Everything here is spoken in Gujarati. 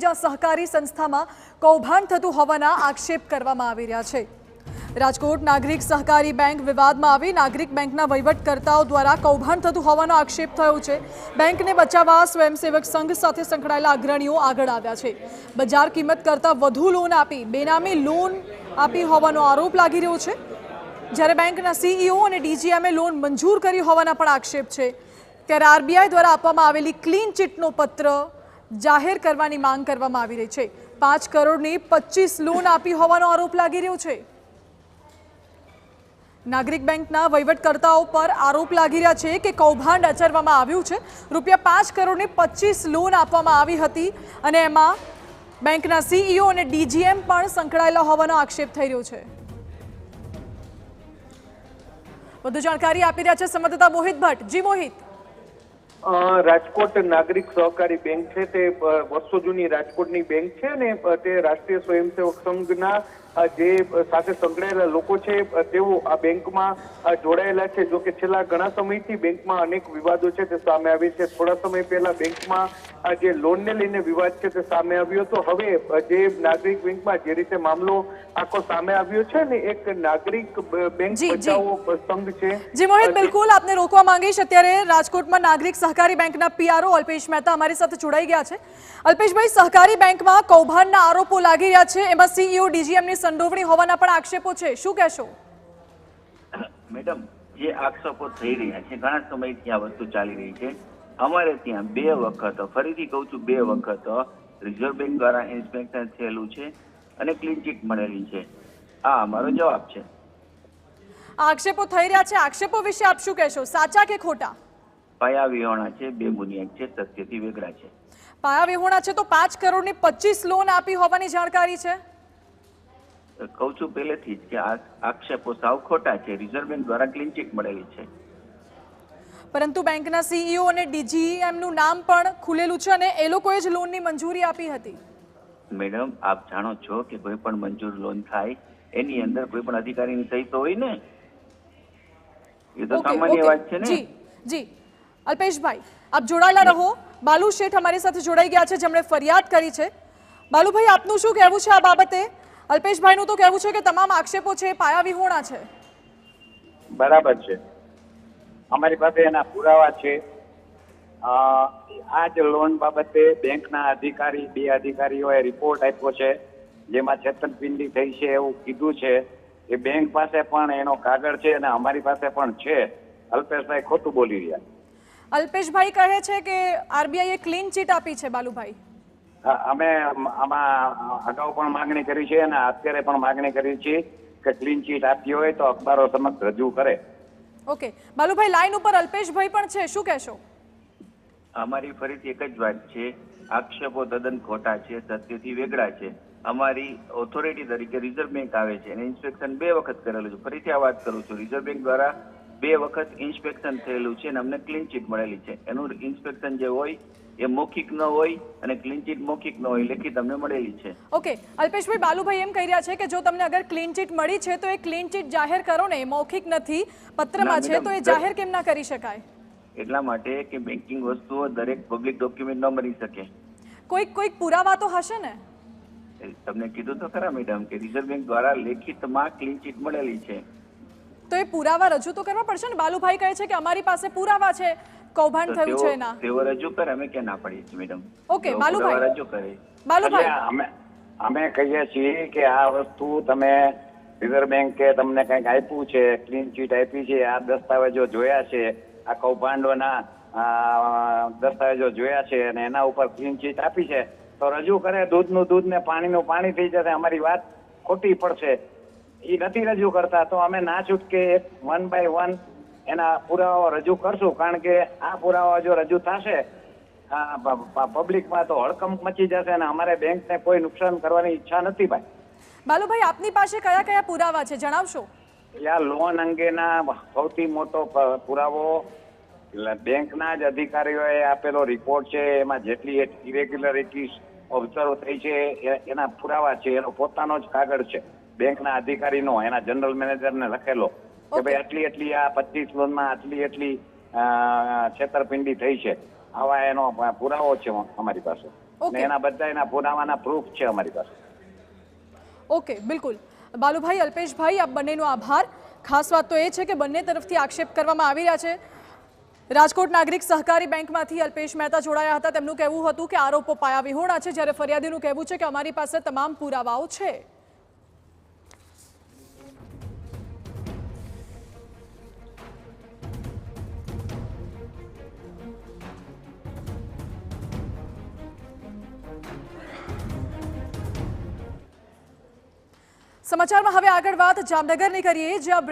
જ્યાં સહકારી સંસ્થામાં કૌભાંડ થતું હોવાના આક્ષેપ કરવામાં આવી રહ્યા છે। રાજકોટ નાગરિક સહકારી બેંક વિવાદમાં આવી નાગરિક બેંકના વહીવટકર્તાઓ દ્વારા કૌભાંડ થતું હોવાનો આક્ષેપ થયો છે। બેંકને બચાવવા સ્વયંસેવક સંઘ સાથે સંકળાયેલા અગ્રણીઓ આગળ આવ્યા છે। બજાર કિંમત કરતાં વધુ લોન આપી બેનામી લોન આપી હોવાનો આરોપ લાગી રહ્યો છે, જ્યારે બેંકના સીઈઓ અને ડીજીએમએ લોન મંજૂર કરી હોવાના પણ આક્ષેપ છે। ત્યારે આરબીઆઈ દ્વારા આપવામાં આવેલી ક્લીન ચીટનો પત્ર જાહેર કરવાની માંગ કરવામાં આવી રહી છે। 5 કરોડની 25 લોન આપી હોવાનો આરોપ લાગી રહ્યો છે। નાગરિક બેંકના વહીવટકર્તાઓ પર આરોપ લાગી રહ્યા છે કે કૌભાંડ આચરવામાં આવ્યું છે। ₹5 કરોડની 25 લોન આપવામાં આવી હતી અને એમાં બેંકના સીઈઓ અને ડીજીએમ પણ સંકળાયેલા હોવાનો આક્ષેપ થઈ રહ્યો છે। વધુ જાણકારી આપી રહ્યા છે સંવાદદાતા મોહિત ભટ્ટ। જી મોહિત। રાજકોટ નાગરિક સહકારી બેંક છે તે વર્ષો જૂની રાજકોટની બેંક છે ને તે રાષ્ટ્રીય સ્વયંસેવક સંઘના જે સાથે સંકળાયેલા લોકો છે તેઓ આ બેંકમાં જોડાયેલા છે। જો કે છેલ્લા ઘણા સમયથી બેંકમાં અનેક વિવાદો છે તે સામે આવે છે। થોડા સમય પહેલા બેંકમાં જે લોનને લઈને વિવાદ છે તે સામે આવ્યો હતો। હવે જે નાગરિક બેંકમાં જે રીતે મામલો આખો સામે આવ્યો છે ને એક નાગરિક બેંક બચાવો સંઘ છે। જી મોહિત, બિલકુલ આપને રોકવા માંગીશ। અત્યારે રાજકોટમાં નાગરિક સહકારી બેંકના પીઆરઓ અલ્પેશ મહેતા અમારી સાથે જોડાઈ ગયા છે। અલ્પેશભાઈ, સહકારી બેંકમાં કૌભાંડના આરોપો લાગી રહ્યા છે, એમાં સીઈઓ ડીજીએમની સંડોવણી હોવાના પણ આક્ષેપો છે, શું કહેશો? મેડમ, જે આક્ષેપો થઈ રહ્યા છે ઘણા સમયથી આ વસ્તુ ચાલી રહી છે। અમારે ત્યાં 2 વખત, ફરીથી કહું છું 2 વખત રિઝર્વ બેંક દ્વારા ઇન્સ્પેક્શન થયેલું છે અને ક્લીન ચીટ મળેલી છે। આ અમારો જવાબ છે। આક્ષેપો થઈ રહ્યા છે, આક્ષેપો વિશે આપ શું કહેશો, સાચા કે ખોટા? પાયા વિહોણા છે, બેબુનિયાદ છે, સત્યથી વેગળા છે। પાયા વિહોણા છે તો 5 કરોડની 25 લોન આપી હોવાની જાણકારી છે। કહું છું પહેલેથી જ કે આ આક્ષેપો સાવ ખોટા છે। રિઝર્વ બેંક દ્વારા ક્લીન ચીટ મળેલી છે, પરંતુ બેંકના સીઈઓ અને ડીજીએમ નું નામ પણ ખુલેલું છે અને એ લોકોએ જ લોનની મંજૂરી આપી હતી। મેડમ, આપ જાણો છો કે કોઈ પણ મંજૂર લોન થાય એની અંદર કોઈ પણ અધિકારીની સહી તો હોય ને, એ તો સામાન્ય વાત છે ને। જી અલ્પેશભાઈ, આપ જોડાયેલા રહો। બાલુ શેઠ અમારી સાથે જોડાઈ ગયા છે, જેમણે ફરિયાદ કરી છે। બાલુભાઈ, આપનું શું કહેવું છે આ બાબતે? અલ્પેશભાઈનું તો કહેવું છે કે તમામ આક્ષેપો છે પાયા વિહોણા છે। બરાબર છે, અમારી પાસે એના પુરાવા છે। આ જ લોન બાબતે બેંકના અધિકારી 2 અધિકારીઓએ રિપોર્ટ આપ્યો છે, જેમાં છેતરપિંડી થઈ છે એવું કીધું છે। એ બેંક પાસે પણ એનો કાગળ છે અને અમારી પાસે પણ છે। અલ્પેશભાઈ ખોટું બોલી રહ્યા। અલ્પેશભાઈ કહે છે કે આરબીઆઈએ ક્લીન ચીટ આપી છે। બાલુભાઈ, અમે આમાં અગાઉ પણ માગણી કરી છે અને અત્યારે પણ માગણી કરી છે કે ક્લીન ચીટ આપી હોય તો અખબારો સમક્ષ રજૂ કરે। ઓકે બાલુભાઈ, લાઈન ઉપર અલ્પેશભાઈ પણ છે, શું કહેશો? અમારી ફરીથી એક જ વાત છે, આક્ષેપો તદ્દન ખોટા છે, સત્યથી વેગળા છે। અમારી ઓથોરિટી તરીકે રિઝર્વ બેંક આવે છે અને ઇન્સ્પેક્શન 2 વખત કરેલું છે। ફરીથી આ વાત કરું છું, રિઝર્વ બેંક દ્વારા 2 વખત ઇન્સ્પેક્શન થયેલું છે અને અમને ક્લીન ચીટ મળેલી છે। એનું ઇન્સ્પેક્શન જે હોય એ મૌખિક ન હોય અને ક્લીન ચીટ મૌખિક ન હોય, લેખિત અમને મળેલી છે। ઓકે અલ્પેશભાઈ, બાલુભાઈ એમ કહી રહ્યા છે કે જો તમને અગર ક્લીન ચીટ મળી છે તો એ ક્લીન ચીટ જાહેર કરો ને, મૌખિક નથી પત્રમાં છે તો એ જાહેર કેમ ના કરી શકાય? એટલા માટે કે બેન્કિંગ વસ્તુઓ દરેક પબ્લિક ડોક્યુમેન્ટ ન મળી શકે। કોઈક પુરાવા તો હશે ને? તમને કીધું તો ખરા મેડમ કે રિઝર્વ બેંક દ્વારા લેખિતમાં ક્લીન ચીટ મળેલી છે, તો એ પુરાવા રજૂ તો કરવા પડશે ને। બાલુભાઈ કહે છે કે અમારી પાસે પુરાવા છે કૌભાંડ થયું છે એના। તેઓ રજૂ કરે, અમે ક્યાં ના પાડીએ છીએ મેડમ। ઓકે બાલુભાઈ, રજૂ કરે। બાલુભાઈ, અમે કહીએ છીએ કે આ વસ્તુ તમે રિઝર્વ બેંકે તમને કંઈક આપ્યું છે, ક્લીન ચીટ આપી છે, આ દસ્તાવેજો જોયા છે, આ કૌભાંડોના દસ્તાવેજો જોયા છે અને એના ઉપર ક્લીન ચીટ આપી છે તો રજૂ કરે। દૂધનું દૂધ ને પાણીનું પાણી થઈ જશે, અમારી વાત ખોટી પડશે। એ નથી રજૂ કરતા તો અમે ના છૂટકે 1 by 1 એના પુરાવાઓ રજૂ કરશું, કારણ કે આ પુરાવા જો રજૂ થશે પબ્લિકમાં તો હડકંપ મચી જશે અને અમારે બેંકને કોઈ નુકસાન કરવાની ઈચ્છા નથી। ભાઈ બાલુભાઈ, આપની પાસે કયા કયા પુરાવા છે જણાવશો? આ લોન અંગેના સૌથી મોટો પુરાવો બેંકના જ અધિકારીઓએ આપેલો રિપોર્ટ છે, એમાં જેટલી ઇરેગ્યુલરિટીઝ ઓબ્ઝર્વ થઈ છે એના પુરાવા છે। એનો પોતાનો જ કાગળ છે બેંકના અધિકારીનો, એના જનરલ મેનેજરને લખેલો કે ભાઈ એટલી આ 25 લોનમાં આટલી છેતરપિંડી થઈ છે। આવા એનો પુરાવો છે અમારી પાસે। ઓકે. ને એના બધા એના પુરાવાના પ્રૂફ છે અમારી પાસે. ઓકે, બિલકુલ. બાલુભાઈ, અલ્પેશભાઈ, આપ બંનેનો આભાર. ખાસ વાત તો એ છે કે બંને તરફથી આક્ષેપ કરવામાં આવી રહ્યા છે. રાજકોટ નાગરિક સહકારી બેંકમાંથી અલ્પેશ મહેતા જોડાયા હતા. તેમનું કહેવું હતું કે આરોપો પાયા વિહોણા છે, જ્યારે ફરિયાદીનું કહેવું છે કે અમારી પાસે તમામ પુરાવાઓ છે. સમાચારમાં હવે આગળ વાત જામનગરની કરીએ, જ્યાં